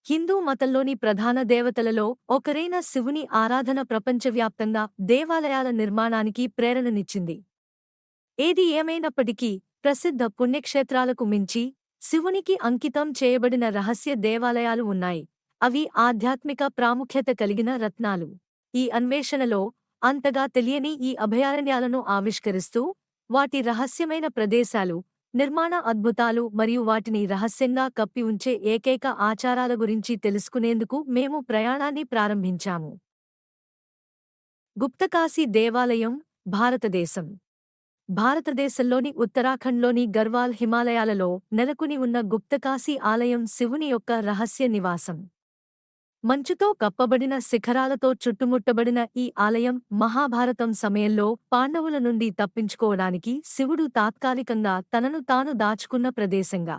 హిందూ మతంలోని ప్రధాన దేవతలలో ఒకరైన శివుని ఆరాధన ప్రపంచవ్యాప్తంగా దేవాలయాల నిర్మాణానికి ప్రేరణనిచ్చింది. ఏది ఏమైనప్పటికీ, ప్రసిద్ధ పుణ్యక్షేత్రాలకు మించి శివునికి అంకితం చేయబడిన రహస్య దేవాలయాలు ఉన్నాయి. అవి ఆధ్యాత్మిక ప్రాముఖ్యత కలిగిన రత్నాలు. ఈ అన్వేషణలో అంతగా తెలియని ఈ అభయారణ్యాలను ఆవిష్కరిస్తూ, వాటి రహస్యమైన ప్రదేశాలు, నిర్మాణ అద్భుతాలు మరియు వాటిని రహస్యంగా కప్పి ఉంచే ఏకైక ఆచారాల గురించి తెలుసుకునేందుకు మేము ప్రయాణాన్ని ప్రారంభించాము. గుప్తకాశీ దేవాలయం, భారతదేశం. భారతదేశంలోని ఉత్తరాఖండ్లోని గర్వాల్ హిమాలయాలలో నెలకొని ఉన్న గుప్తకాశీ ఆలయం శివుని యొక్క రహస్య నివాసం. మంచుతో కప్పబడిన శిఖరాలతో చుట్టుముట్టబడిన ఈ ఆలయం మహాభారతం సమయంలో పాండవుల నుండి తప్పించుకోవడానికి శివుడు తాత్కాలికంగా తనను తాను దాచుకున్న ప్రదేశంగా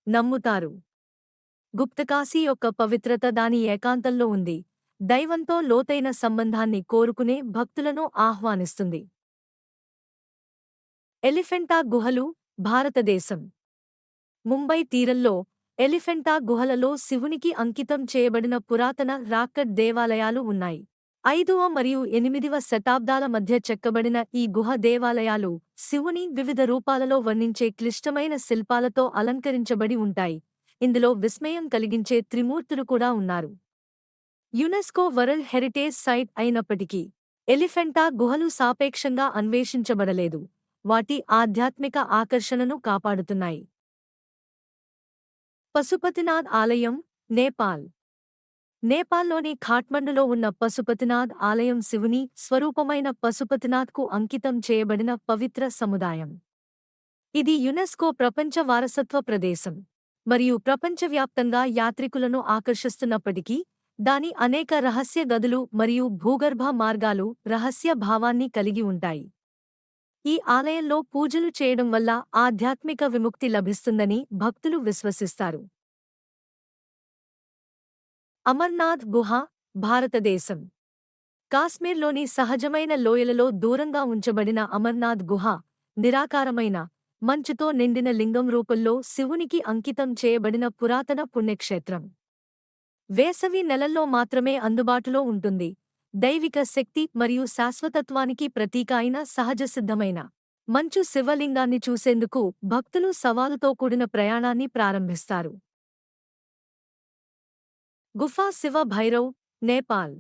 నమ్ముతారు. గుప్తకాశీ యొక్క పవిత్రత దాని ఏకాంతంలో ఉంది, దైవంతో లోతైన సంబంధాన్ని కోరుకునే భక్తులను ఆహ్వానిస్తుంది. ఎలిఫెంటా గుహలు, భారతదేశం. ముంబై తీరంలో ఎలిఫెంటా గుహలలో శివునికి అంకితం చేయబడిన పురాతన రాక్కట్ దేవాలయాలు ఉన్నాయి. 5వ మరియు 8వ శతాబ్దాల మధ్య చెక్కబడిన ఈ గుహ దేవాలయాలు శివుని వివిధ రూపాలలో వర్ణించే క్లిష్టమైన శిల్పాలతో అలంకరించబడి ఉంటాయి. ఇందులో విస్మయం కలిగించే త్రిమూర్తులు కూడా ఉన్నారు. యునెస్కో వరల్డ్ హెరిటేజ్ సైట్ అయినప్పటికీ, ఎలిఫెంటా గుహలు సాపేక్షంగా అన్వేషించబడలేదు. వాటి ఆధ్యాత్మిక ఆకర్షణను కాపాడుతున్నాయి. పశుపతినాథ్ ఆలయం, నేపాల్. నేపాల్లోని ఖాట్మండులో ఉన్న పశుపతినాథ్ ఆలయం శివుని స్వరూపమైన పశుపతినాథ్కు అంకితం చేయబడిన పవిత్ర సముదాయం. ఇది యునెస్కో ప్రపంచ వారసత్వ ప్రదేశం మరియు ప్రపంచవ్యాప్తంగా యాత్రికులను ఆకర్షిస్తున్నప్పటికీ, దాని అనేక రహస్య గదులు మరియు భూగర్భ మార్గాలు రహస్య భావాన్ని కలిగి ఉంటాయి. ఈ ఆలయంలో పూజలు చేయడం వల్ల ఆధ్యాత్మిక విముక్తి లభిస్తుందని భక్తులు విశ్వసిస్తారు. అమర్నాథ్ గుహ, భారతదేశం. కాశ్మీర్లోని సహజమైన లోయలలో దూరంగా ఉంచబడిన అమర్నాథ్ గుహ, నిరాకారమైన, మంచుతో నిండిన లింగం రూపంలో శివునికి అంకితం చేయబడిన పురాతన పుణ్యక్షేత్రం. వేసవి నెలల్లో మాత్రమే అందుబాటులో ఉంటుంది. దైవిక శక్తి మరియు శాశ్వతత్వానికి ప్రతీక అయిన సహజసిద్ధమైన మంచు శివలింగాన్ని చూసేందుకు భక్తులు సవాలుతో కూడిన ప్రయాణాన్ని ప్రారంభిస్తారు. గుఫా శివ భైరవ్, నేపాల్.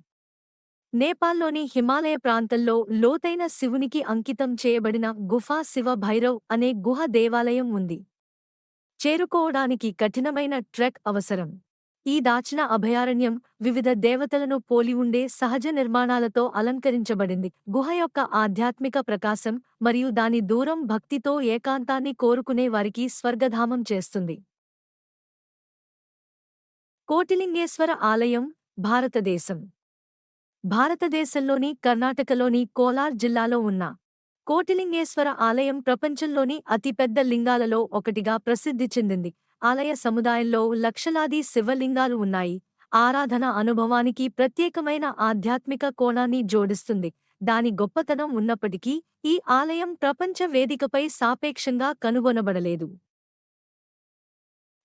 నేపాల్లోని హిమాలయ ప్రాంతంలో లోతైన శివునికి అంకితం చేయబడిన గుఫా శివ భైరవ్ అనే గుహ దేవాలయం ఉంది. చేరుకోవడానికి కఠినమైన ట్రెక్ అవసరం. ఈ దాచిన అభయారణ్యం వివిధ దేవతలను పోలి ఉండే సహజ నిర్మాణాలతో అలంకరించబడింది. గుహ యొక్క ఆధ్యాత్మిక ప్రకాశం మరియు దాని దూరం భక్తితో ఏకాంతాన్ని కోరుకునే వారికి స్వర్గధామం చేస్తుంది. కోటిలింగేశ్వర ఆలయం, భారతదేశం. భారతదేశంలోని కర్ణాటకలోని కోలార్ జిల్లాలో ఉన్న కోటిలింగేశ్వర ఆలయం ప్రపంచంలోని అతిపెద్ద లింగాలలో ఒకటిగా ప్రసిద్ధి చెందింది. ఆలయ సముదాయంలో లక్షలాది శివలింగాలు ఉన్నాయి. ఆరాధన అనుభవానికి ప్రత్యేకమైన ఆధ్యాత్మిక కోణాన్ని జోడిస్తుంది. దాని గొప్పతనం ఉన్నప్పటికీ, ఈ ఆలయం ప్రపంచ వేదికపై సాపేక్షంగా కనుగొనబడలేదు.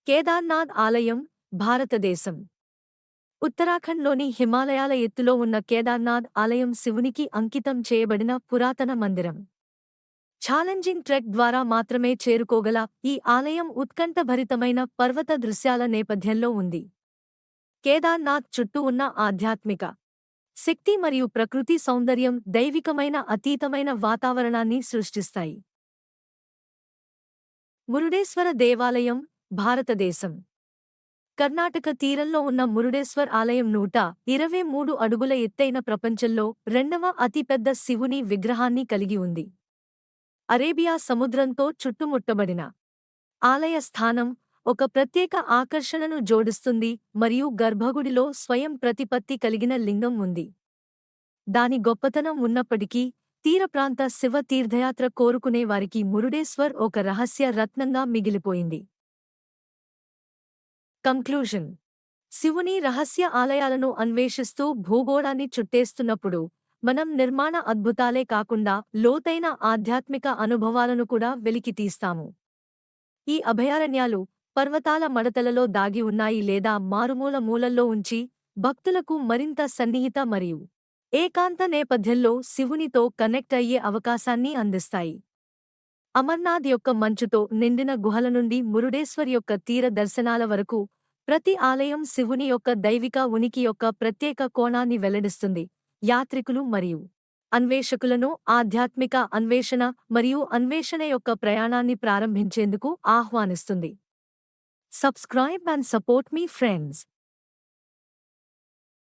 కేదార్నాథ్ ఆలయం, భారతదేశం. ఉత్తరాఖండ్లోని హిమాలయాల ఎత్తులో ఉన్న కేదార్నాథ్ ఆలయం శివునికి అంకితం చేయబడిన పురాతన మందిరం. ఛాలెంజింగ్ ట్రెక్ ద్వారా మాత్రమే చేరుకోగల ఈ ఆలయం ఉత్కంఠభరితమైన పర్వత దృశ్యాల నేపథ్యంలో ఉంది. కేదార్నాథ్ చుట్టూ ఉన్న ఆధ్యాత్మిక శక్తి మరియు ప్రకృతి సౌందర్యం దైవికమైన అతీతమైన వాతావరణాన్ని సృష్టిస్తాయి. మురుడేశ్వర దేవాలయం, భారతదేశం. కర్ణాటక తీరంలో ఉన్న మురుడేశ్వర్ ఆలయం 123 అడుగుల ఎత్తైన ప్రపంచంలో 2వ అతిపెద్ద శివుని విగ్రహాన్ని కలిగి ఉంది. అరేబియా సముద్రంతో చుట్టుముట్టబడిన ఆలయ స్థానం ఒక ప్రత్యేక ఆకర్షణను జోడిస్తుంది మరియు గర్భగుడిలో స్వయం ప్రతిపత్తి కలిగిన లింగం ఉంది. దాని గొప్పతనం ఉన్నప్పటికీ, తీరప్రాంత శివ తీర్థయాత్ర కోరుకునే వారికి మురుడేశ్వర్ ఒక రహస్య రత్నంగా మిగిలిపోయింది. కంక్లూజన్. శివుని రహస్య ఆలయాలను అన్వేషిస్తూ భూగోళాన్ని చుట్టేస్తున్నప్పుడు, మనం నిర్మాణ అద్భుతాలే కాకుండా లోతైన ఆధ్యాత్మిక అనుభవాలను కూడా వెలికితీస్తాము. ఈ అభయారణ్యాలు పర్వతాల మడతలలో దాగి ఉన్నాయి లేదా మారుమూల మూలల్లో ఉంచి భక్తులకు మరింత సన్నిహిత మరియు ఏకాంత నేపథ్యంలో శివునితో కనెక్ట్ అయ్యే అవకాశాన్ని అందిస్తాయి. అమర్నాథ్ యొక్క మంచుతో నిండిన గుహల నుండి మురుడేశ్వర్ యొక్క తీర దర్శనాల వరకు ప్రతి ఆలయం శివుని యొక్క దైవిక ఉనికి యొక్క ప్రత్యేక కోణాన్ని వెల్లడిస్తుంది. యాత్రికులు మరియు అన్వేషకులను ఆధ్యాత్మిక అన్వేషణ మరియు అన్వేషణ యొక్క ప్రయాణాన్ని ప్రారంభించేందుకు ఆహ్వానిస్తుంది. సబ్స్క్రైబ్ అండ్ సపోర్ట్ మీ ఫ్రెండ్స్.